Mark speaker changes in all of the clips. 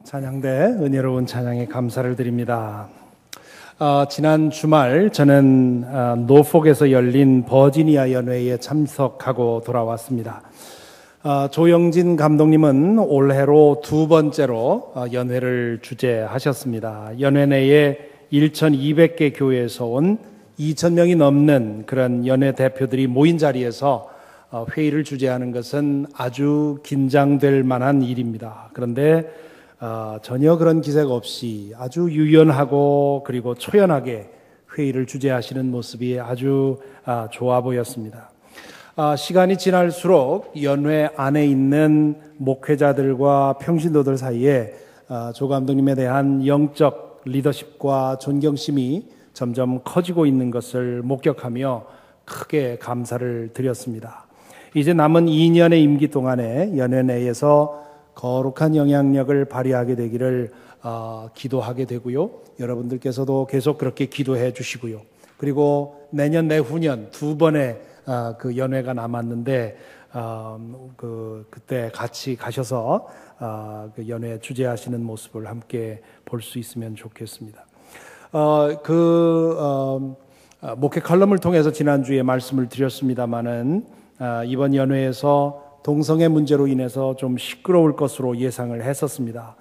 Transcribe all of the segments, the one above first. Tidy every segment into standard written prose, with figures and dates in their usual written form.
Speaker 1: 찬양대 은혜로운 찬양에 감사를 드립니다. 지난 주말 저는 노폭에서 열린 버지니아 연회에 참석하고 돌아왔습니다. 조영진 감독님은 올해로 두 번째로 연회를 주재하셨습니다. 연회 내에 1,200개 교회에서 온 2,000명이 넘는 그런 연회 대표들이 모인 자리에서 회의를 주재하는 것은 아주 긴장될 만한 일입니다. 그런데 전혀 그런 기색 없이 아주 유연하고 그리고 초연하게 회의를 주재하시는 모습이 아주 좋아 보였습니다. 시간이 지날수록 연회 안에 있는 목회자들과 평신도들 사이에 조 감독님에 대한 영적 리더십과 존경심이 점점 커지고 있는 것을 목격하며 크게 감사를 드렸습니다. 이제 남은 2년의 임기 동안에 연회 내에서 거룩한 영향력을 발휘하게 되기를 기도하게 되고요. 여러분들께서도 계속 그렇게 기도해 주시고요. 그리고 내년 내후년 두 번의 그 연회가 남았는데 그때 같이 가셔서 그 연회 주재하시는 모습을 함께 볼 수 있으면 좋겠습니다. 목회 칼럼을 통해서 지난주에 말씀을 드렸습니다마는 이번 연회에서 동성애 문제로 인해서 좀 시끄러울 것으로 예상을 했었습니다.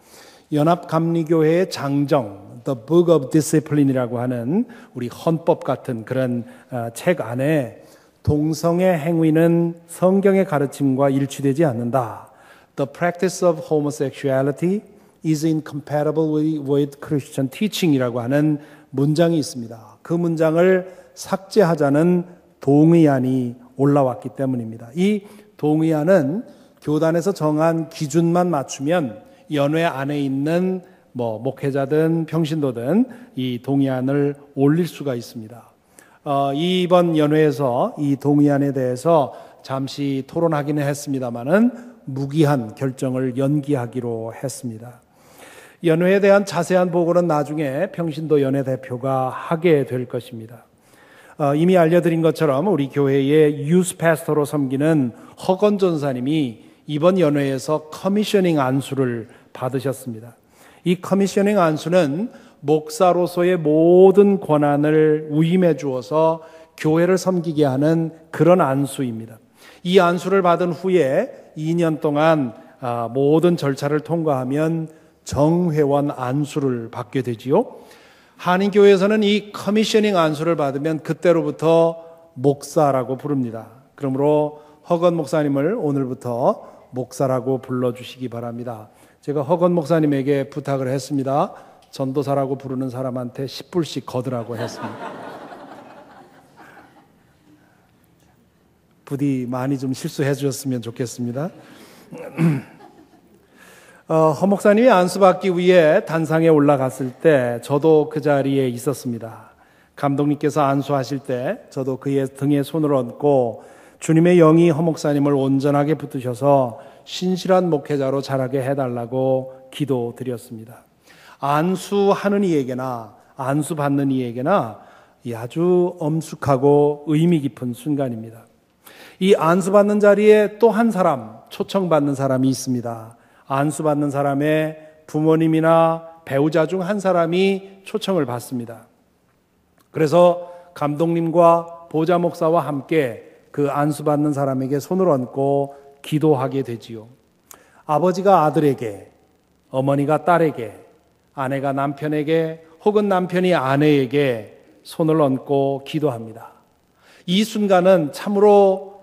Speaker 1: 연합감리교회의 장정, The Book of Discipline이라고 하는 우리 헌법 같은 그런 책 안에 동성애 행위는 성경의 가르침과 일치되지 않는다. The practice of homosexuality is incompatible with Christian teaching이라고 하는 문장이 있습니다. 그 문장을 삭제하자는 동의안이 올라왔기 때문입니다. 이 동의안은 교단에서 정한 기준만 맞추면 연회 안에 있는 목회자든 평신도든 이 동의안을 올릴 수가 있습니다. 이번 연회에서 이 동의안에 대해서 잠시 토론하기는 했습니다마는 무기한 결정을 연기하기로 했습니다. 연회에 대한 자세한 보고는 나중에 평신도 연회 대표가 하게 될 것입니다. 이미 알려드린 것처럼 우리 교회의 유스 패스터로 섬기는 허건 전사님이 이번 연회에서 커미셔닝 안수를 받으셨습니다. 이 커미셔닝 안수는 목사로서의 모든 권한을 위임해 주어서 교회를 섬기게 하는 그런 안수입니다. 이 안수를 받은 후에 2년 동안 모든 절차를 통과하면 정회원 안수를 받게 되지요. 한인교회에서는 이 커미셔닝 안수를 받으면 그때로부터 목사라고 부릅니다. 그러므로 허건 목사님을 오늘부터 목사라고 불러주시기 바랍니다. 제가 허건 목사님에게 부탁을 했습니다. 전도사라고 부르는 사람한테 10불씩 거두라고 했습니다. 부디 많이 좀 실수해 주셨으면 좋겠습니다. 허 목사님이 안수받기 위해 단상에 올라갔을 때 저도 그 자리에 있었습니다. 감독님께서 안수하실 때 저도 그의 등에 손을 얹고 주님의 영이 허 목사님을 온전하게 붙드셔서 신실한 목회자로 자라게 해달라고 기도드렸습니다. 안수하는 이에게나 안수받는 이에게나 아주 엄숙하고 의미 깊은 순간입니다. 이 안수받는 자리에 또 한 사람, 초청받는 사람이 있습니다. 안수받는 사람의 부모님이나 배우자 중 한 사람이 초청을 받습니다. 그래서 감독님과 보좌 목사와 함께 그 안수받는 사람에게 손을 얹고 기도하게 되지요. 아버지가 아들에게, 어머니가 딸에게, 아내가 남편에게 혹은 남편이 아내에게 손을 얹고 기도합니다. 이 순간은 참으로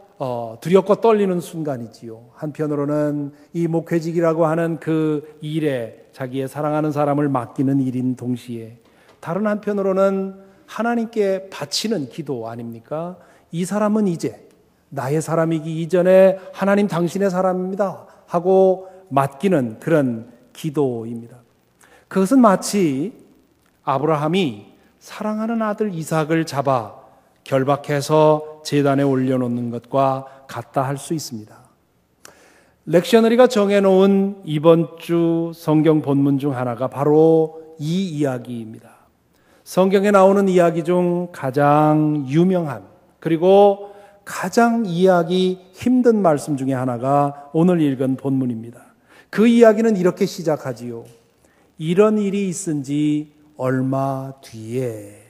Speaker 1: 두렵고 떨리는 순간이지요. 한편으로는 이 목회직이라고 하는 그 일에 자기의 사랑하는 사람을 맡기는 일인 동시에 다른 한편으로는 하나님께 바치는 기도 아닙니까? 이 사람은 이제 나의 사람이기 이전에 하나님 당신의 사람입니다 하고 맡기는 그런 기도입니다. 그것은 마치 아브라함이 사랑하는 아들 이삭을 잡아 결박해서 제단에 올려놓는 것과 같다 할 수 있습니다. 렉셔너리가 정해놓은 이번 주 성경 본문 중 하나가 바로 이 이야기입니다. 성경에 나오는 이야기 중 가장 유명한 그리고 가장 이해하기 힘든 말씀 중에 하나가 오늘 읽은 본문입니다. 그 이야기는 이렇게 시작하지요. 이런 일이 있은 지 얼마 뒤에.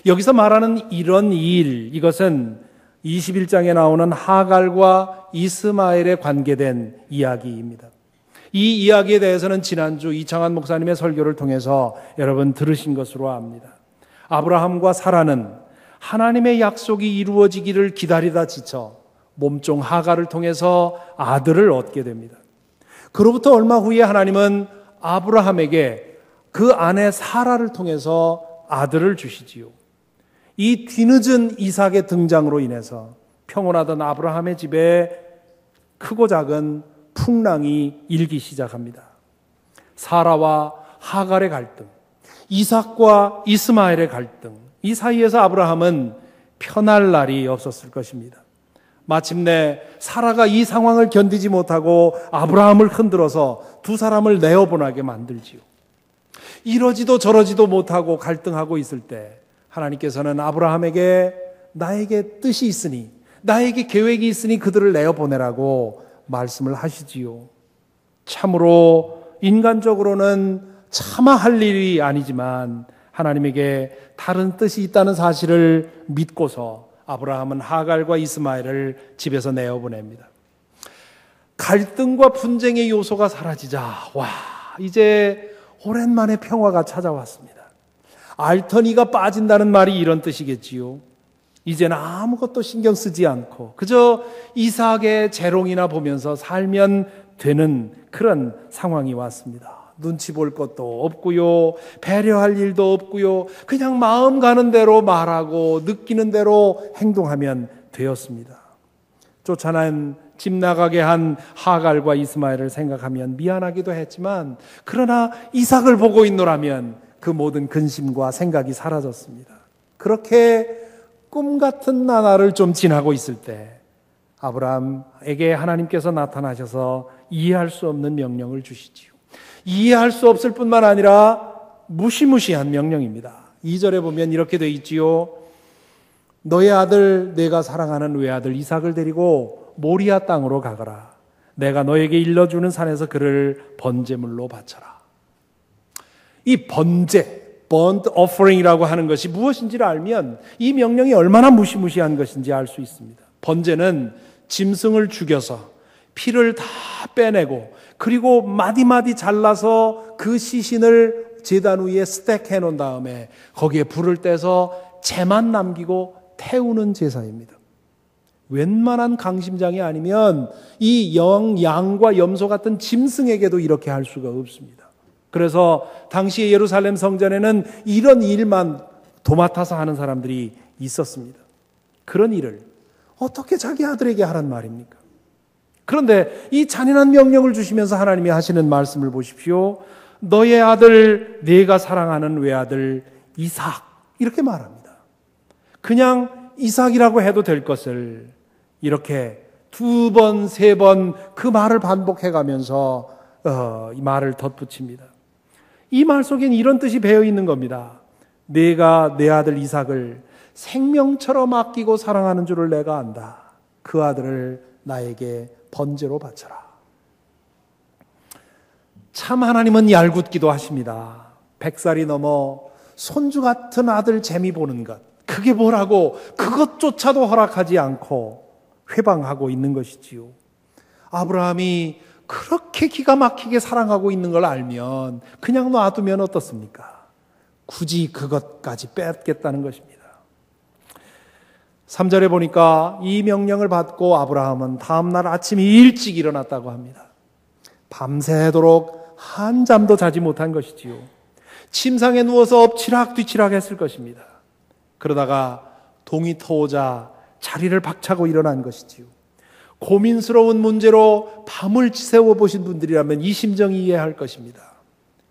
Speaker 1: 여기서 말하는 이런 일, 이것은 21장에 나오는 하갈과 이스마엘에 관계된 이야기입니다. 이 이야기에 대해서는 지난주 이창환 목사님의 설교를 통해서 여러분 들으신 것으로 압니다. 아브라함과 사라는 하나님의 약속이 이루어지기를 기다리다 지쳐 몸종 하갈을 통해서 아들을 얻게 됩니다. 그로부터 얼마 후에 하나님은 아브라함에게 그 아내 사라를 통해서 아들을 주시지요. 이 뒤늦은 이삭의 등장으로 인해서 평온하던 아브라함의 집에 크고 작은 풍랑이 일기 시작합니다. 사라와 하갈의 갈등, 이삭과 이스마엘의 갈등, 이 사이에서 아브라함은 편할 날이 없었을 것입니다. 마침내 사라가 이 상황을 견디지 못하고 아브라함을 흔들어서 두 사람을 내어보내게 만들지요. 이러지도 저러지도 못하고 갈등하고 있을 때 하나님께서는 아브라함에게 나에게 뜻이 있으니, 나에게 계획이 있으니 그들을 내어보내라고 말씀을 하시지요. 참으로 인간적으로는 차마 할 일이 아니지만 하나님에게 다른 뜻이 있다는 사실을 믿고서 아브라함은 하갈과 이스마엘을 집에서 내어보냅니다. 갈등과 분쟁의 요소가 사라지자 이제 오랜만에 평화가 찾아왔습니다. 알터니가 빠진다는 말이 이런 뜻이겠지요. 이제는 아무것도 신경 쓰지 않고 그저 이삭의 재롱이나 보면서 살면 되는 그런 상황이 왔습니다. 눈치 볼 것도 없고요, 배려할 일도 없고요, 그냥 마음 가는 대로 말하고 느끼는 대로 행동하면 되었습니다. 쫓아낸 집 나가게 한 하갈과 이스마엘을 생각하면 미안하기도 했지만, 그러나 이삭을 보고 있노라면 그 모든 근심과 생각이 사라졌습니다. 그렇게 꿈 같은 나날을 좀 지나고 있을 때 아브라함에게 하나님께서 나타나셔서 이해할 수 없는 명령을 주시지요. 이해할 수 없을 뿐만 아니라 무시무시한 명령입니다. 2절에 보면 이렇게 돼 있지요. 너의 아들, 내가 사랑하는 외아들 이삭을 데리고 모리아 땅으로 가거라. 내가 너에게 일러주는 산에서 그를 번제물로 바쳐라. 이 번제, burnt offering이라고 하는 것이 무엇인지를 알면 이 명령이 얼마나 무시무시한 것인지 알 수 있습니다. 번제는 짐승을 죽여서 피를 다 빼내고 그리고 마디마디 잘라서 그 시신을 제단 위에 스택해 놓은 다음에 거기에 불을 떼서 재만 남기고 태우는 제사입니다. 웬만한 강심장이 아니면 이 양과 염소 같은 짐승에게도 이렇게 할 수가 없습니다. 그래서 당시 예루살렘 성전에는 이런 일만 도맡아서 하는 사람들이 있었습니다. 그런 일을 어떻게 자기 아들에게 하란 말입니까? 그런데 이 잔인한 명령을 주시면서 하나님이 하시는 말씀을 보십시오. 너의 아들, 네가 사랑하는 외아들 이삭, 이렇게 말합니다. 그냥 이삭이라고 해도 될 것을 이렇게 두 번, 세 번 그 말을 반복해가면서 이 말을 덧붙입니다. 이 말 속엔 이런 뜻이 배어 있는 겁니다. 내가 내 아들 이삭을 생명처럼 아끼고 사랑하는 줄을 내가 안다. 그 아들을 나에게 번제로 바쳐라. 참 하나님은 얄궂기도 하십니다. 100살이 넘어 손주 같은 아들 재미 보는 것, 그게 뭐라고 그것조차도 허락하지 않고 회방하고 있는 것이지요. 아브라함이 그렇게 기가 막히게 사랑하고 있는 걸 알면 그냥 놔두면 어떻습니까? 굳이 그것까지 뺏겠다는 것입니다. 3절에 보니까 이 명령을 받고 아브라함은 다음날 아침 일찍 일어났다고 합니다. 밤새도록 한잠도 자지 못한 것이지요. 침상에 누워서 엎치락뒤치락 했을 것입니다. 그러다가 동이 터오자 자리를 박차고 일어난 것이지요. 고민스러운 문제로 밤을 지새워 보신 분들이라면 이 심정이 이해할 것입니다.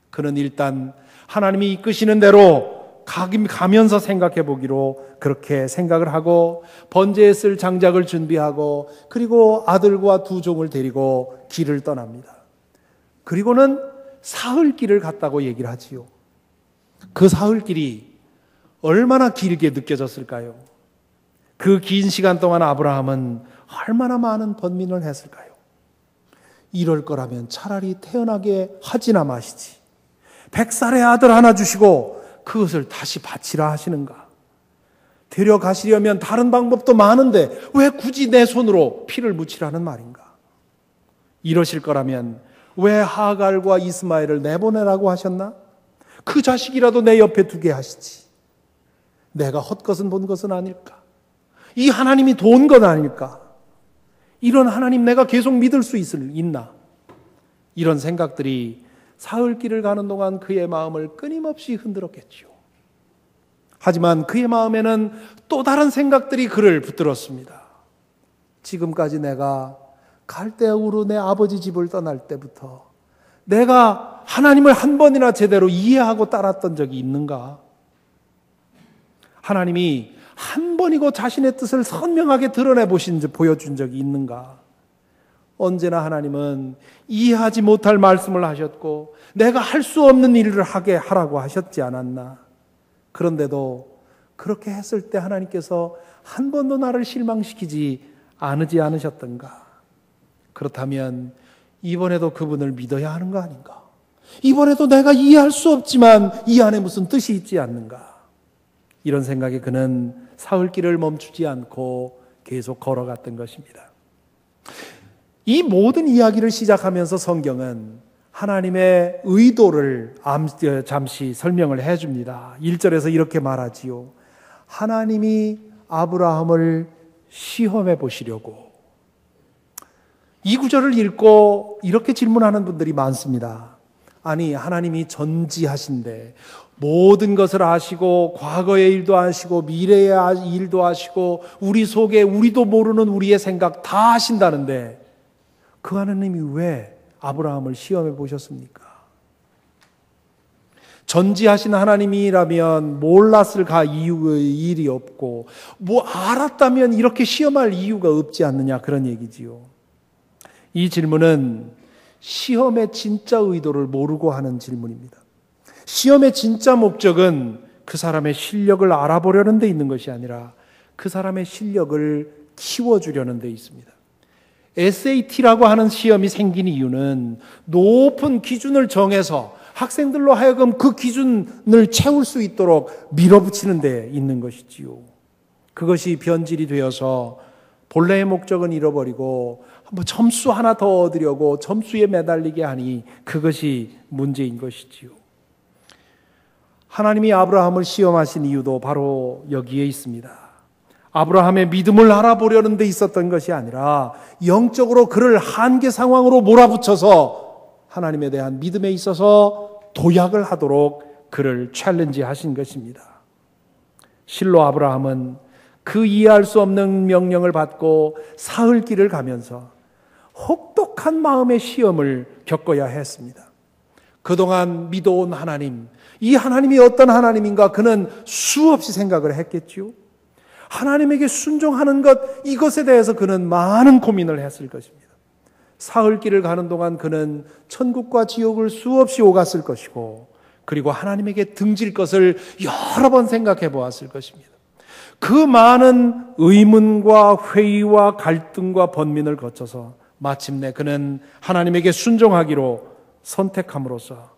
Speaker 1: 그는 일단 하나님이 이끄시는 대로 가면서 생각해 보기로 그렇게 생각을 하고 번제에 쓸 장작을 준비하고 그리고 아들과 두 종을 데리고 길을 떠납니다. 그리고는 사흘길을 갔다고 얘기를 하지요. 그 사흘길이 얼마나 길게 느껴졌을까요? 그 긴 시간 동안 아브라함은 얼마나 많은 번민을 했을까요? 이럴 거라면 차라리 태어나게 하지나 마시지. 100살의 아들 하나 주시고 그것을 다시 바치라 하시는가? 데려가시려면 다른 방법도 많은데 왜 굳이 내 손으로 피를 묻히라는 말인가? 이러실 거라면 왜 하갈과 이스마엘을 내보내라고 하셨나? 그 자식이라도 내 옆에 두게 하시지. 내가 헛것은 본 것은 아닐까? 이 하나님이 도운 건 아닐까? 이런 하나님 내가 계속 믿을 수 있나? 이런 생각들이 사흘길을 가는 동안 그의 마음을 끊임없이 흔들었겠지요. 하지만 그의 마음에는 또 다른 생각들이 그를 붙들었습니다. 지금까지 내가 갈대아우로 내 아버지 집을 떠날 때부터 내가 하나님을 한 번이나 제대로 이해하고 따랐던 적이 있는가? 하나님이 한 번이고 자신의 뜻을 선명하게 보여준 적이 있는가? 언제나 하나님은 이해하지 못할 말씀을 하셨고 내가 할 수 없는 일을 하라고 하셨지 않았나? 그런데도 그렇게 했을 때 하나님께서 한 번도 나를 실망시키지 않으셨던가? 그렇다면 이번에도 그분을 믿어야 하는 거 아닌가? 이번에도 내가 이해할 수 없지만 이 안에 무슨 뜻이 있지 않는가? 이런 생각에 그는 사흘길을 멈추지 않고 계속 걸어갔던 것입니다. 이 모든 이야기를 시작하면서 성경은 하나님의 의도를 잠시 설명을 해줍니다. 1절에서 이렇게 말하지요. 하나님이 아브라함을 시험해 보시려고. 이 구절을 읽고 이렇게 질문하는 분들이 많습니다. 아니, 하나님이 전지하신데 모든 것을 아시고 과거의 일도 아시고 미래의 일도 아시고 우리 속에 우리도 모르는 우리의 생각 다 아신다는데 그 하나님이 왜 아브라함을 시험해 보셨습니까? 전지하신 하나님이라면 몰랐을 일이 없고 알았다면 이렇게 시험할 이유가 없지 않느냐, 그런 얘기지요. 이 질문은 시험의 진짜 의도를 모르고 하는 질문입니다. 시험의 진짜 목적은 그 사람의 실력을 알아보려는 데 있는 것이 아니라 그 사람의 실력을 키워주려는 데 있습니다. SAT라고 하는 시험이 생긴 이유는 높은 기준을 정해서 학생들로 하여금 그 기준을 채울 수 있도록 밀어붙이는 데 있는 것이지요. 그것이 변질이 되어서 본래의 목적은 잃어버리고 점수 하나 더 얻으려고 점수에 매달리게 하니 그것이 문제인 것이지요. 하나님이 아브라함을 시험하신 이유도 바로 여기에 있습니다. 아브라함의 믿음을 알아보려는 데 있었던 것이 아니라 영적으로 그를 한계 상황으로 몰아붙여서 하나님에 대한 믿음에 있어서 도약을 하도록 그를 챌린지 하신 것입니다. 실로 아브라함은 그 이해할 수 없는 명령을 받고 사흘길을 가면서 혹독한 마음의 시험을 겪어야 했습니다. 그동안 믿어온 하나님, 이 하나님이 어떤 하나님인가 그는 수없이 생각을 했겠지요. 하나님에게 순종하는 것, 이것에 대해서 그는 많은 고민을 했을 것입니다. 사흘길을 가는 동안 그는 천국과 지옥을 수없이 오갔을 것이고 그리고 하나님에게 등질 것을 여러 번 생각해 보았을 것입니다. 그 많은 의문과 회의와 갈등과 번민을 거쳐서 마침내 그는 하나님에게 순종하기로 선택함으로써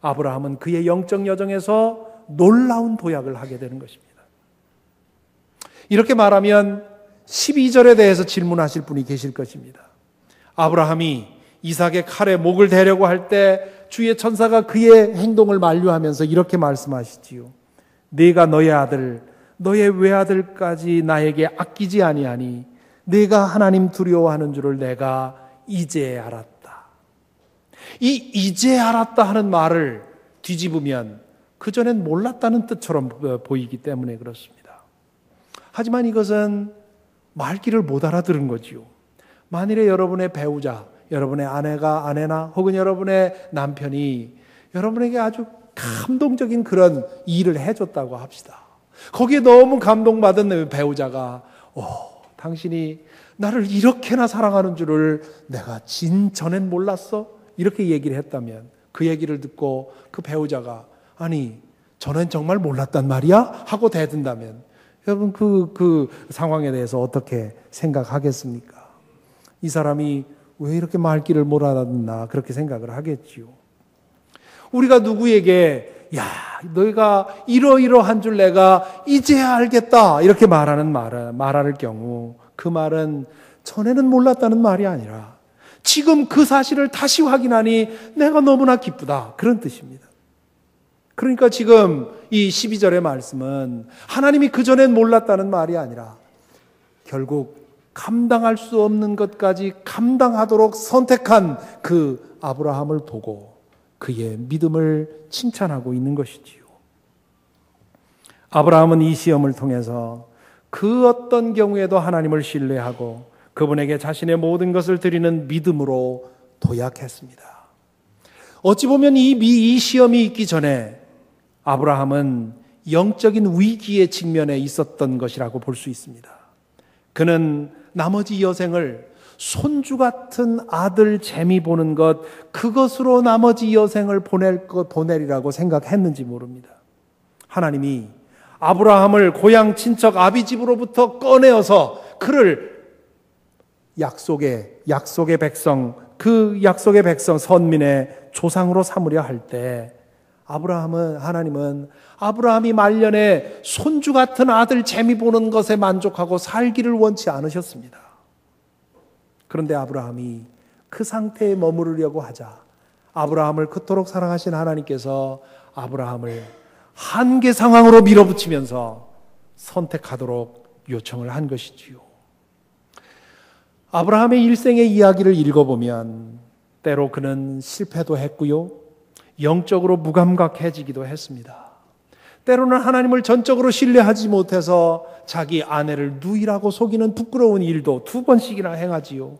Speaker 1: 아브라함은 그의 영적 여정에서 놀라운 도약을 하게 되는 것입니다. 이렇게 말하면 12절에 대해서 질문하실 분이 계실 것입니다. 아브라함이 이삭의 칼에 목을 대려고 할 때 주의 천사가 그의 행동을 만류하면서 이렇게 말씀하시지요. 네가 너의 아들, 너의 외아들까지 나에게 아끼지 아니하니 네가 하나님 두려워하는 줄을 내가 이제 알았다. 이 이제 알았다 하는 말을 뒤집으면 그전엔 몰랐다는 뜻처럼 보이기 때문에 그렇습니다. 하지만 이것은 말귀를 못 알아들은 거지요. 만일에 여러분의 배우자, 여러분의 아내나 혹은 여러분의 남편이 여러분에게 아주 감동적인 그런 일을 해줬다고 합시다. 거기에 너무 감동받은 배우자가 당신이 나를 이렇게나 사랑하는 줄을 내가 전엔 몰랐어? 이렇게 얘기를 했다면 그 얘기를 듣고 그 배우자가 아니 전엔 정말 몰랐단 말이야? 하고 대든다면 여러분 그 상황에 대해서 어떻게 생각하겠습니까? 이 사람이 왜 이렇게 말귀를 못 알아듣나 그렇게 생각을 하겠지요. 우리가 누구에게 야, 너희가 이러이러한 줄 내가 이제야 알겠다 이렇게 말할 경우 그 말은 전에는 몰랐다는 말이 아니라 지금 그 사실을 다시 확인하니 내가 너무나 기쁘다 그런 뜻입니다. 그러니까 지금 이 12절의 말씀은 하나님이 그전엔 몰랐다는 말이 아니라 결국 감당할 수 없는 것까지 감당하도록 선택한 그 아브라함을 보고 그의 믿음을 칭찬하고 있는 것이지요. 아브라함은 이 시험을 통해서 그 어떤 경우에도 하나님을 신뢰하고 그분에게 자신의 모든 것을 드리는 믿음으로 도약했습니다. 어찌 보면 이 시험이 있기 전에 아브라함은 영적인 위기의 직면에 있었던 것이라고 볼 수 있습니다. 그는 나머지 여생을 손주 같은 아들 재미 보는 것, 그것으로 나머지 여생을 보내리라고 생각했는지 모릅니다. 하나님이 아브라함을 고향 친척 아비집으로부터 꺼내어서 그를 약속의 백성, 그 약속의 백성 선민의 조상으로 삼으려 할 때 하나님은 아브라함이 말년에 손주 같은 아들 재미 보는 것에 만족하고 살기를 원치 않으셨습니다. 그런데 아브라함이 그 상태에 머무르려고 하자 아브라함을 그토록 사랑하신 하나님께서 아브라함을 한계 상황으로 밀어붙이면서 선택하도록 요청을 한 것이지요. 아브라함의 일생의 이야기를 읽어보면 때로 그는 실패도 했고요. 영적으로 무감각해지기도 했습니다. 때로는 하나님을 전적으로 신뢰하지 못해서 자기 아내를 누이라고 속이는 부끄러운 일도 2번씩이나 행하지요.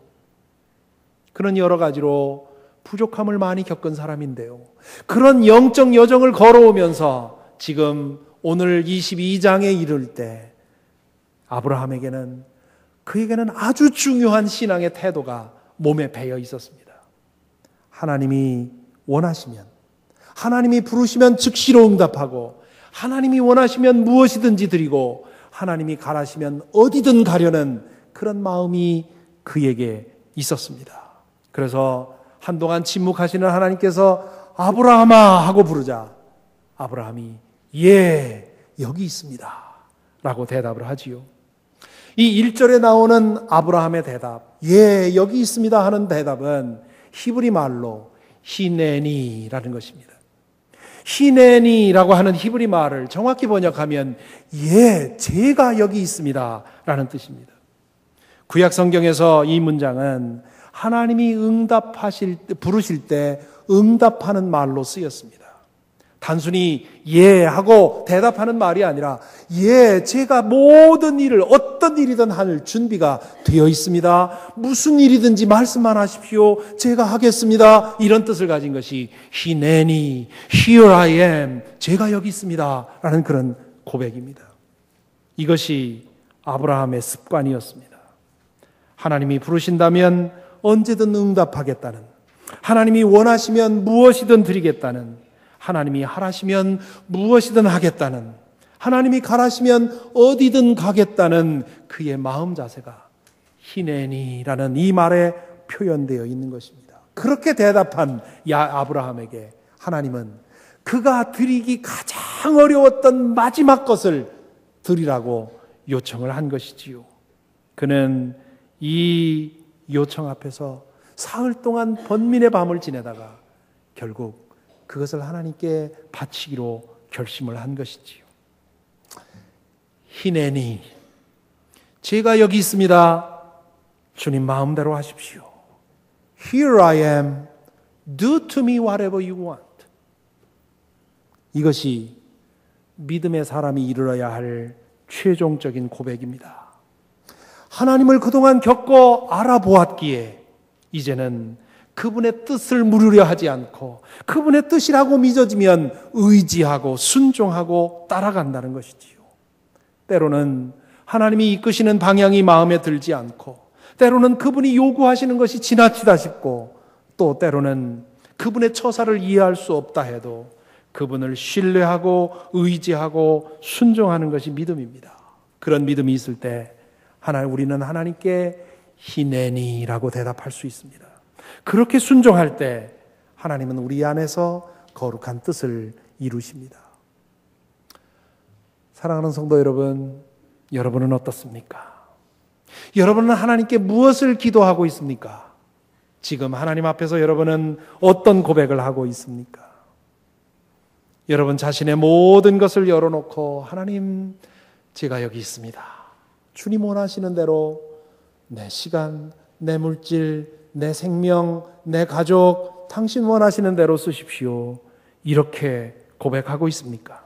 Speaker 1: 그런 여러 가지로 부족함을 많이 겪은 사람인데요. 그런 영적 여정을 걸어오면서 지금 오늘 22장에 이를 때 그에게는 아주 중요한 신앙의 태도가 몸에 배어 있었습니다. 하나님이 원하시면, 하나님이 부르시면 즉시로 응답하고, 하나님이 원하시면 무엇이든지 드리고, 하나님이 가라시면 어디든 가려는 그런 마음이 그에게 있었습니다. 그래서 한동안 침묵하시는 하나님께서 아브라함아 하고 부르자 아브라함이 예, 여기 있습니다 라고 대답을 하지요. 이 1절에 나오는 아브라함의 대답, 예, 여기 있습니다 하는 대답은 히브리 말로 히네니라는 것입니다. 히네니라고 하는 히브리 말을 정확히 번역하면 예, 제가 여기 있습니다 라는 뜻입니다. 구약 성경에서 이 문장은 하나님이 부르실 때 응답하는 말로 쓰였습니다. 단순히 예 하고 대답하는 말이 아니라 예, 제가 모든 일을 어떤 일이든 할 준비가 되어 있습니다. 무슨 일이든지 말씀만 하십시오. 제가 하겠습니다. 이런 뜻을 가진 것이 히네니, here I am, 제가 여기 있습니다 라는 그런 고백입니다. 이것이 아브라함의 습관이었습니다. 하나님이 부르신다면 언제든 응답하겠다는, 하나님이 원하시면 무엇이든 드리겠다는, 하나님이 하라시면 무엇이든 하겠다는, 하나님이 가라시면 어디든 가겠다는 그의 마음 자세가 히네니라는 이 말에 표현되어 있는 것입니다. 그렇게 대답한 아브라함에게 하나님은 그가 드리기 가장 어려웠던 마지막 것을 드리라고 요청을 한 것이지요. 그는 이 요청 앞에서 사흘 동안 번민의 밤을 지내다가 결국 그것을 하나님께 바치기로 결심을 한 것이지요. 히네니, 제가 여기 있습니다. 주님 마음대로 하십시오. Here I am. Do to me whatever you want. 이것이 믿음의 사람이 이르러야 할 최종적인 고백입니다. 하나님을 그동안 겪고 알아보았기에 이제는 그분의 뜻을 물으려 하지 않고 그분의 뜻이라고 믿어지면 의지하고 순종하고 따라간다는 것이지요. 때로는 하나님이 이끄시는 방향이 마음에 들지 않고, 때로는 그분이 요구하시는 것이 지나치다 싶고, 또 때로는 그분의 처사를 이해할 수 없다 해도 그분을 신뢰하고 의지하고 순종하는 것이 믿음입니다. 그런 믿음이 있을 때 우리는 하나님께 히네니라고 대답할 수 있습니다. 그렇게 순종할 때 하나님은 우리 안에서 거룩한 뜻을 이루십니다. 사랑하는 성도 여러분, 여러분은 어떻습니까? 여러분은 하나님께 무엇을 기도하고 있습니까? 지금 하나님 앞에서 여러분은 어떤 고백을 하고 있습니까? 여러분 자신의 모든 것을 열어놓고 하나님, 제가 여기 있습니다. 주님 원하시는 대로 내 시간, 내 물질, 내 생명, 내 가족, 당신 원하시는 대로 쓰십시오. 이렇게 고백하고 있습니까?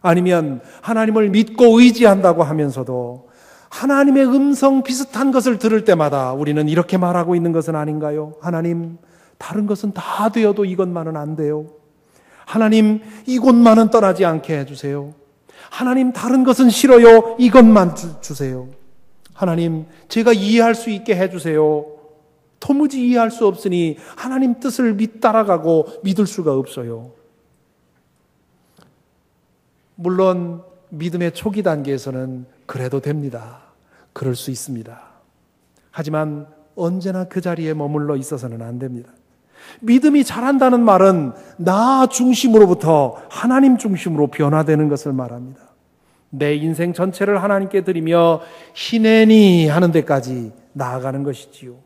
Speaker 1: 아니면 하나님을 믿고 의지한다고 하면서도 하나님의 음성 비슷한 것을 들을 때마다 우리는 이렇게 말하고 있는 것은 아닌가요? 하나님, 다른 것은 다 되어도 이것만은 안 돼요. 하나님, 이곳만은 떠나지 않게 해주세요. 하나님, 다른 것은 싫어요. 이것만 주세요. 하나님, 제가 이해할 수 있게 해주세요. 도무지 이해할 수 없으니 하나님 뜻을 따라가고 믿을 수가 없어요. 물론 믿음의 초기 단계에서는 그래도 됩니다. 그럴 수 있습니다. 하지만 언제나 그 자리에 머물러 있어서는 안 됩니다. 믿음이 자란다는 말은 나 중심으로부터 하나님 중심으로 변화되는 것을 말합니다. 내 인생 전체를 하나님께 드리며 히네니 하는 데까지 나아가는 것이지요.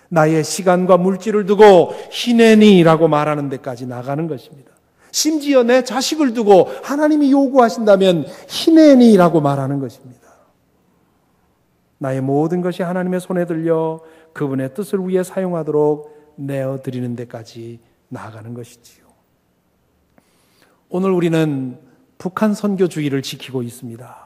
Speaker 1: 나의 시간과 물질을 두고 히네니라고 말하는 데까지 나가는 것입니다. 심지어 내 자식을 두고 하나님이 요구하신다면 히네니라고 말하는 것입니다. 나의 모든 것이 하나님의 손에 들려 그분의 뜻을 위해 사용하도록 내어드리는 데까지 나아가는 것이지요. 오늘 우리는 북한 선교주의를 지키고 있습니다.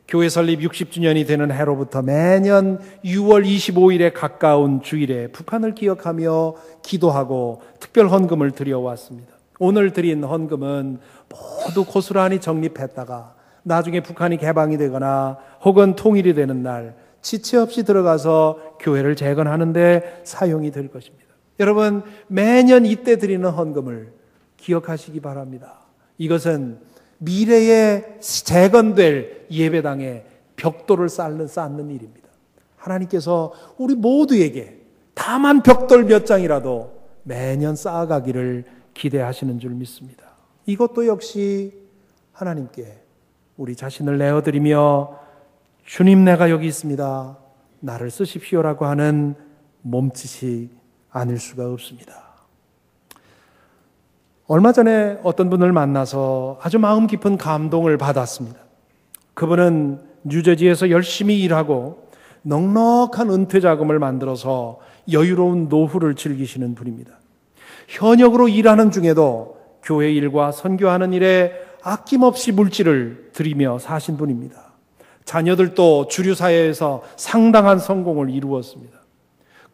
Speaker 1: 교회 설립 60주년이 되는 해로부터 매년 6월 25일에 가까운 주일에 북한을 기억하며 기도하고 특별 헌금을 드려왔습니다. 오늘 드린 헌금은 모두 고스란히 적립했다가 나중에 북한이 개방이 되거나 혹은 통일이 되는 날 지체 없이 들어가서 교회를 재건하는 데 사용이 될 것입니다. 여러분, 매년 이때 드리는 헌금을 기억하시기 바랍니다. 이것은 미래에 재건될 예배당에 벽돌을 쌓는 일입니다. 하나님께서 우리 모두에게 다만 벽돌 몇 장이라도 매년 쌓아가기를 기대하시는 줄 믿습니다. 이것도 역시 하나님께 우리 자신을 내어드리며 주님, 내가 여기 있습니다. 나를 쓰십시오라고 하는 몸짓이 아닐 수가 없습니다. 얼마 전에 어떤 분을 만나서 아주 마음 깊은 감동을 받았습니다. 그분은 뉴저지에서 열심히 일하고 넉넉한 은퇴 자금을 만들어서 여유로운 노후를 즐기시는 분입니다. 현역으로 일하는 중에도 교회 일과 선교하는 일에 아낌없이 물질을 들이며 사신 분입니다. 자녀들도 주류 사회에서 상당한 성공을 이루었습니다.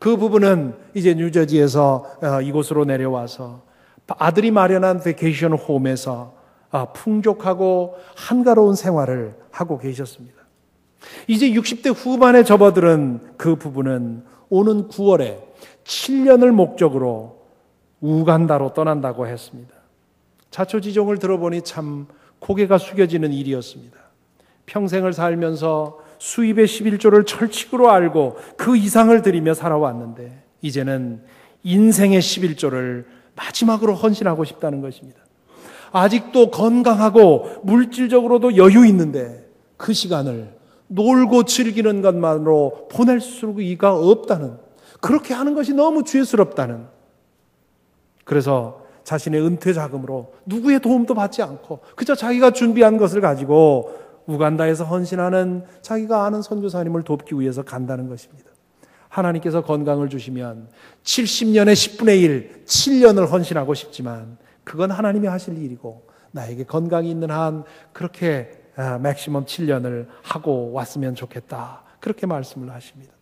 Speaker 1: 그 부부는 이제 뉴저지에서 이곳으로 내려와서 아들이 마련한 베케이션 홈에서 풍족하고 한가로운 생활을 하고 계셨습니다. 이제 60대 후반에 접어든 그 부부는 오는 9월에 7년을 목적으로 우간다로 떠난다고 했습니다. 자초지종을 들어보니 참 고개가 숙여지는 일이었습니다. 평생을 살면서 수입의 11조를 철칙으로 알고 그 이상을 드리며 살아왔는데 이제는 인생의 11조를 마지막으로 헌신하고 싶다는 것입니다. 아직도 건강하고 물질적으로도 여유 있는데 그 시간을 놀고 즐기는 것만으로 보낼 수가 없다는, 그렇게 하는 것이 너무 죄스럽다는, 그래서 자신의 은퇴 자금으로 누구의 도움도 받지 않고 그저 자기가 준비한 것을 가지고 우간다에서 헌신하는 자기가 아는 선교사님을 돕기 위해서 간다는 것입니다. 하나님께서 건강을 주시면 70년의 10분의 1, 7년을 헌신하고 싶지만 그건 하나님이 하실 일이고 나에게 건강이 있는 한 그렇게 맥시멈 7년을 하고 왔으면 좋겠다. 그렇게 말씀을 하십니다.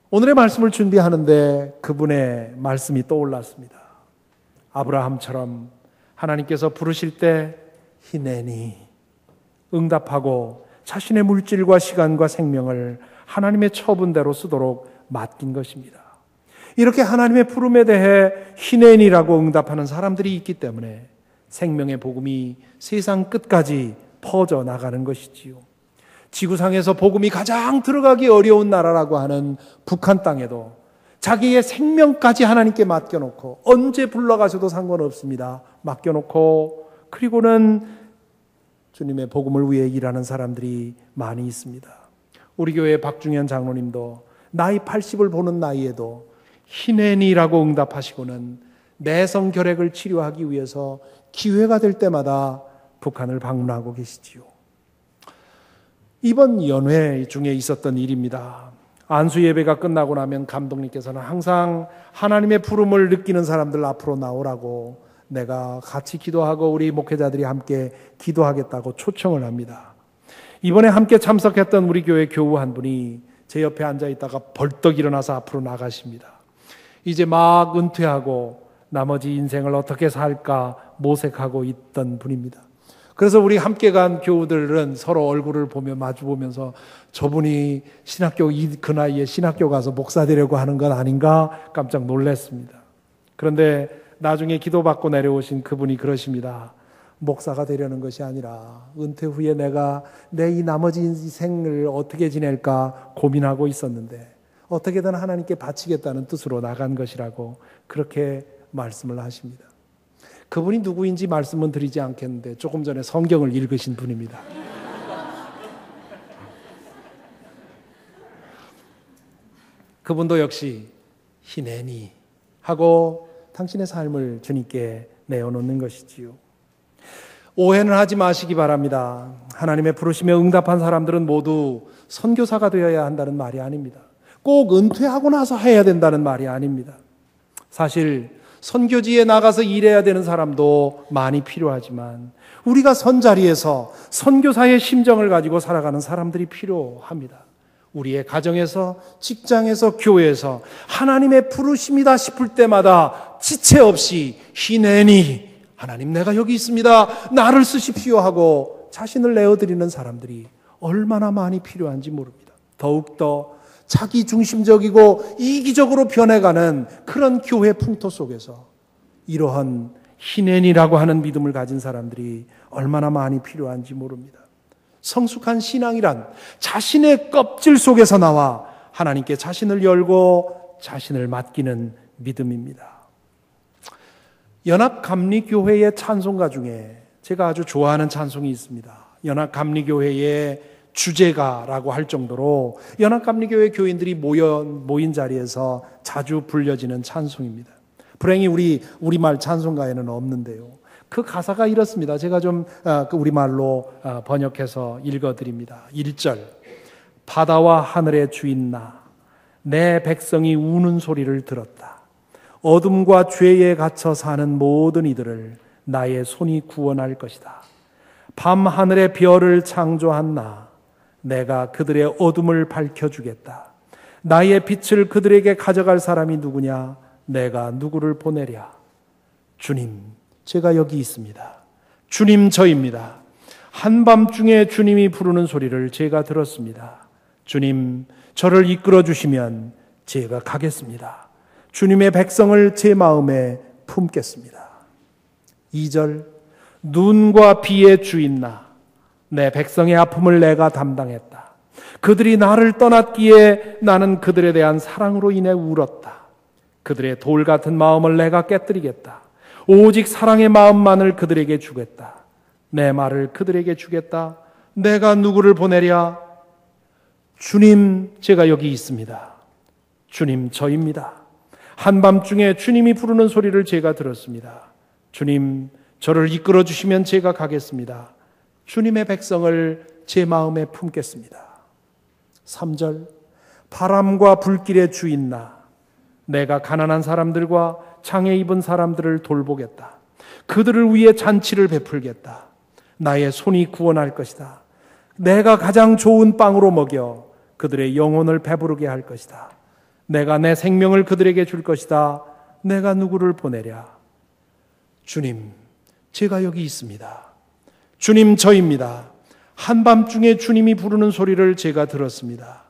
Speaker 1: 오늘의 말씀을 준비하는데 그분의 말씀이 떠올랐습니다. 아브라함처럼 하나님께서 부르실 때 히네니 응답하고 자신의 물질과 시간과 생명을 하나님의 처분대로 쓰도록 맡긴 것입니다. 이렇게 하나님의 부름에 대해 히네니라고 응답하는 사람들이 있기 때문에 생명의 복음이 세상 끝까지 퍼져 나가는 것이지요. 지구상에서 복음이 가장 들어가기 어려운 나라라고 하는 북한 땅에도 자기의 생명까지 하나님께 맡겨놓고 언제 불러가셔도 상관없습니다. 맡겨놓고 그리고는 주님의 복음을 위해 일하는 사람들이 많이 있습니다. 우리 교회 박중현 장로님도 나이 80을 보는 나이에도 희내니라고 응답하시고는 내성결핵을 치료하기 위해서 기회가 될 때마다 북한을 방문하고 계시지요. 이번 연회 중에 있었던 일입니다. 안수 예배가 끝나고 나면 감독님께서는 항상 하나님의 부름을 느끼는 사람들 앞으로 나오라고 내가 같이 기도하고 우리 목회자들이 함께 기도하겠다고 초청을 합니다. 이번에 함께 참석했던 우리 교회 교우 한 분이 제 옆에 앉아 있다가 벌떡 일어나서 앞으로 나가십니다. 이제 막 은퇴하고 나머지 인생을 어떻게 살까 모색하고 있던 분입니다. 그래서 우리 함께 간 교우들은 서로 얼굴을 보며 마주보면서 저분이 그 나이에 신학교 가서 목사 되려고 하는 건 아닌가 깜짝 놀랐습니다. 그런데 나중에 기도받고 내려오신 그분이 그러십니다. 목사가 되려는 것이 아니라 은퇴 후에 내가 내 이 나머지 인생을 어떻게 지낼까 고민하고 있었는데 어떻게든 하나님께 바치겠다는 뜻으로 나간 것이라고 그렇게 말씀을 하십니다. 그분이 누구인지 말씀은 드리지 않겠는데 조금 전에 성경을 읽으신 분입니다. 그분도 역시 희내니 하고 당신의 삶을 주님께 내어놓는 것이지요. 오해는 하지 마시기 바랍니다. 하나님의 부르심에 응답한 사람들은 모두 선교사가 되어야 한다는 말이 아닙니다. 꼭 은퇴하고 나서 해야 된다는 말이 아닙니다. 사실 선교지에 나가서 일해야 되는 사람도 많이 필요하지만 우리가 선자리에서 선교사의 심정을 가지고 살아가는 사람들이 필요합니다. 우리의 가정에서, 직장에서, 교회에서 하나님의 부르심이다 싶을 때마다 지체 없이 희내니 하나님 내가 여기 있습니다. 나를 쓰십시오 하고 자신을 내어드리는 사람들이 얼마나 많이 필요한지 모릅니다. 더욱더 자기 중심적이고 이기적으로 변해가는 그런 교회 풍토 속에서 이러한 희낸이라고 하는 믿음을 가진 사람들이 얼마나 많이 필요한지 모릅니다. 성숙한 신앙이란 자신의 껍질 속에서 나와 하나님께 자신을 열고 자신을 맡기는 믿음입니다. 연합감리교회의 찬송가 중에 제가 아주 좋아하는 찬송이 있습니다. 연합감리교회의 주제가라고 할 정도로 연합감리교회 교인들이 모인 자리에서 자주 불려지는 찬송입니다. 불행히 우리말 찬송가에는 없는데요. 그 가사가 이렇습니다. 제가 좀 우리말로 번역해서 읽어드립니다. 1절 바다와 하늘의 주인 나 내 백성이 우는 소리를 들었다. 어둠과 죄에 갇혀 사는 모든 이들을 나의 손이 구원할 것이다. 밤 하늘의 별을 창조한 나 내가 그들의 어둠을 밝혀주겠다. 나의 빛을 그들에게 가져갈 사람이 누구냐? 내가 누구를 보내랴? 주님, 제가 여기 있습니다. 주님, 저입니다. 한밤중에 주님이 부르는 소리를 제가 들었습니다. 주님, 저를 이끌어 주시면 제가 가겠습니다. 주님의 백성을 제 마음에 품겠습니다. 2절 눈과 비의 주인 나 내 백성의 아픔을 내가 담당했다. 그들이 나를 떠났기에 나는 그들에 대한 사랑으로 인해 울었다. 그들의 돌 같은 마음을 내가 깨뜨리겠다. 오직 사랑의 마음만을 그들에게 주겠다. 내 말을 그들에게 주겠다. 내가 누구를 보내랴? 주님, 제가 여기 있습니다. 주님, 저입니다. 한밤중에 주님이 부르는 소리를 제가 들었습니다. 주님, 저를 이끌어 주시면 제가 가겠습니다. 주님의 백성을 제 마음에 품겠습니다. 3절 바람과 불길의 주인 나 내가 가난한 사람들과 장애 입은 사람들을 돌보겠다. 그들을 위해 잔치를 베풀겠다. 나의 손이 구원할 것이다. 내가 가장 좋은 빵으로 먹여 그들의 영혼을 배부르게 할 것이다. 내가 내 생명을 그들에게 줄 것이다. 내가 누구를 보내랴? 주님, 제가 여기 있습니다. 주님, 저입니다. 한밤중에 주님이 부르는 소리를 제가 들었습니다.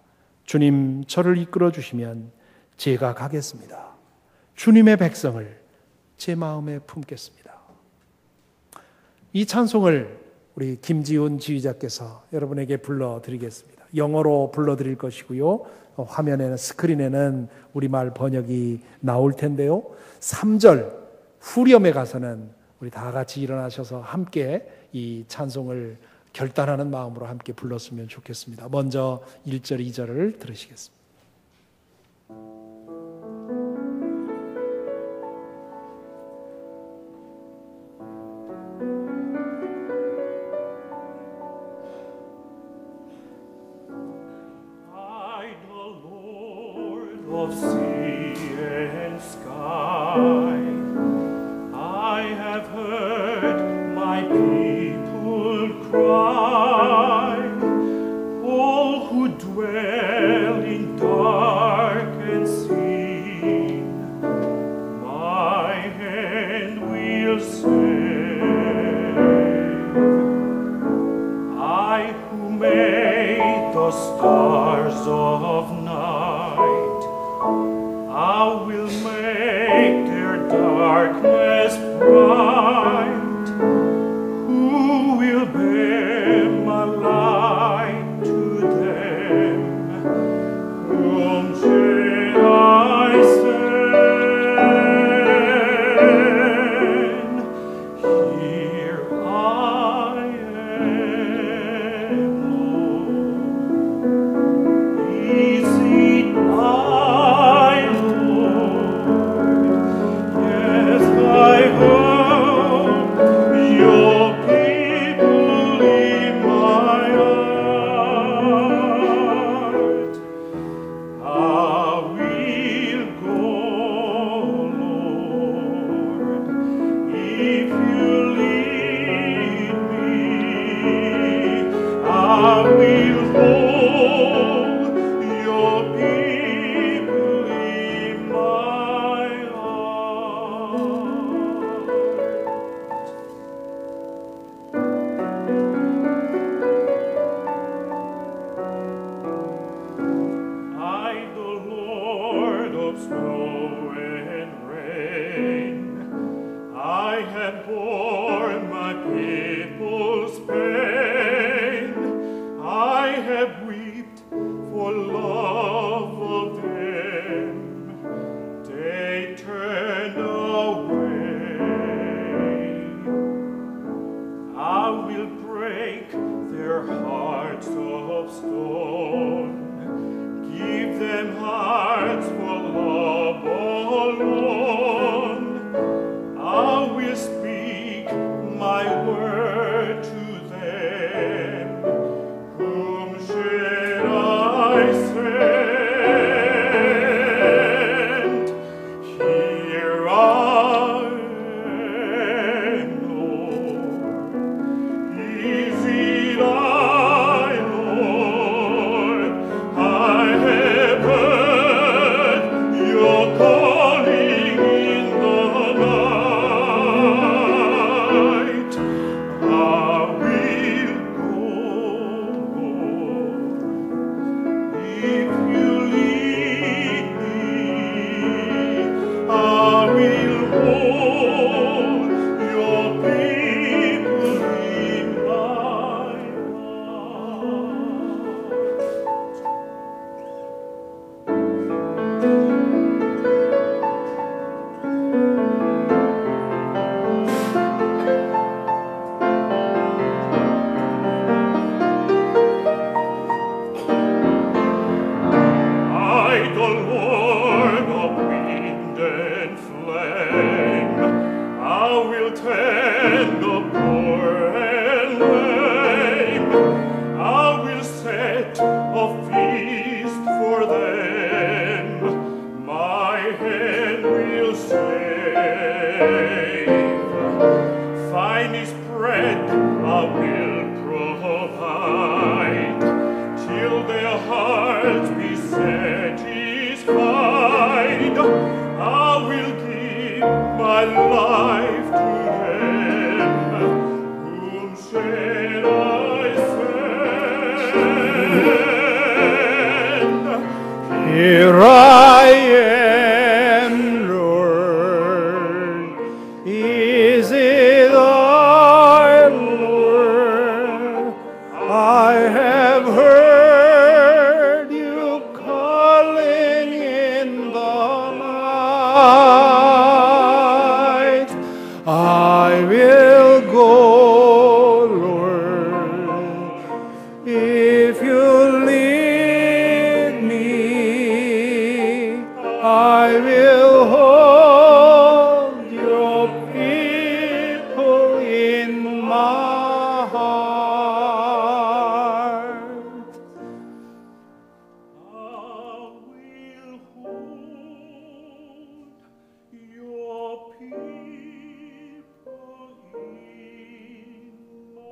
Speaker 1: 주님, 저를 이끌어 주시면 제가 가겠습니다. 주님의 백성을 제 마음에 품겠습니다. 이 찬송을 우리 김지훈 지휘자께서 여러분에게 불러드리겠습니다. 영어로 불러드릴 것이고요. 화면에는 스크린에는 우리말 번역이 나올 텐데요. 3절 후렴에 가서는 우리 다 같이 일어나셔서 함께 이 찬송을 결단하는 마음으로 함께 불렀으면 좋겠습니다. 먼저 1절, 2절을 들으시겠습니다.
Speaker 2: Of sea and sky, I have heard my people cry, all who dwell in dark and sin, my hand will save. I who made the stars of night, I will make their darkness bright. Who will bear my light to them? Whom shall I send? Here I am, Lord. Is it I, I hope your people in my heart. I will go, Lord, if you lead me. I will hold your people in my I, the Lord of snow and rain, I have borne my people's pain. I have wept for love of them. They turned away. I will break their hearts of stone, give them hearts for love alone. I will speak my word to them. Whom shall I send? Here I am, Lord. Is it I, Lord? I have heard your calling in the night. I will go, Lord, if you lead me. I will hold your people in my I, the Lord of wind and flame, I will tend the poor and lame. I will set a feast for them. My hand will save. Finest bread I will provide, till their hearts be satisfied. I will give my life to them. Whom shall I send? Here I am, Lord.
Speaker 1: I will hold your people in my heart.
Speaker 2: I will hold your people in my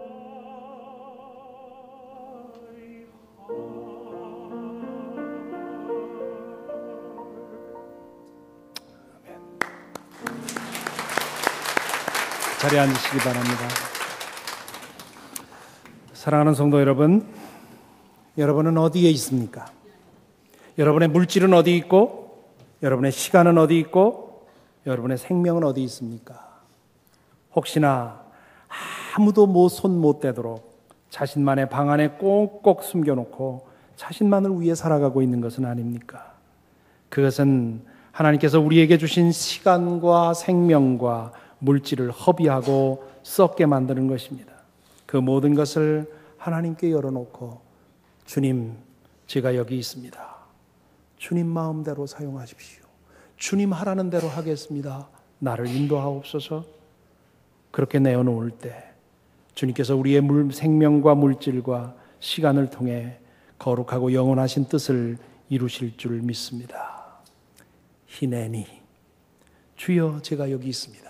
Speaker 1: 자리에 앉으시기 바랍니다. 사랑하는 성도 여러분, 여러분은 어디에 있습니까? 여러분의 물질은 어디 있고, 여러분의 시간은 어디 있고, 여러분의 생명은 어디 있습니까? 혹시나 아무도 손 못 대도록 자신만의 방 안에 꼭꼭 숨겨놓고 자신만을 위해 살아가고 있는 것은 아닙니까? 그것은 하나님께서 우리에게 주신 시간과 생명과 물질을 허비하고 썩게 만드는 것입니다. 그 모든 것을 하나님께 열어놓고 주님, 제가 여기 있습니다. 주님 마음대로 사용하십시오. 주님 하라는 대로 하겠습니다. 나를 인도하옵소서. 그렇게 내어놓을 때 주님께서 우리의 생명과 물질과 시간을 통해 거룩하고 영원하신 뜻을 이루실 줄 믿습니다. 히내니, 주여 제가 여기 있습니다.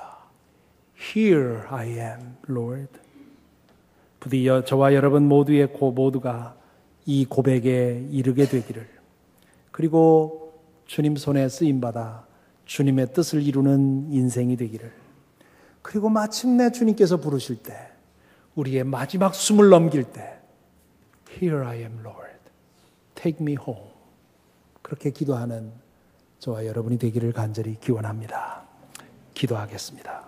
Speaker 1: Here I am, Lord. 부디 저와 여러분 모두가 이 고백에 이르게 되기를, 그리고 주님 손에 쓰임받아 주님의 뜻을 이루는 인생이 되기를, 그리고 마침내 주님께서 부르실 때 우리의 마지막 숨을 넘길 때 Here I am, Lord. Take me home. 그렇게 기도하는 저와 여러분이 되기를 간절히 기원합니다. 기도하겠습니다.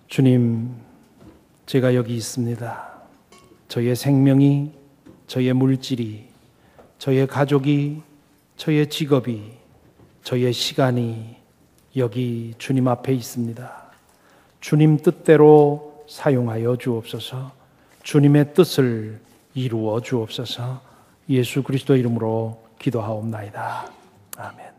Speaker 1: 주님, 제가 여기 있습니다. 저의 생명이, 저의 물질이, 저의 가족이, 저의 직업이, 저의 시간이 여기 주님 앞에 있습니다. 주님 뜻대로 사용하여 주옵소서. 주님의 뜻을 이루어 주옵소서. 예수 그리스도 이름으로 기도하옵나이다. 아멘.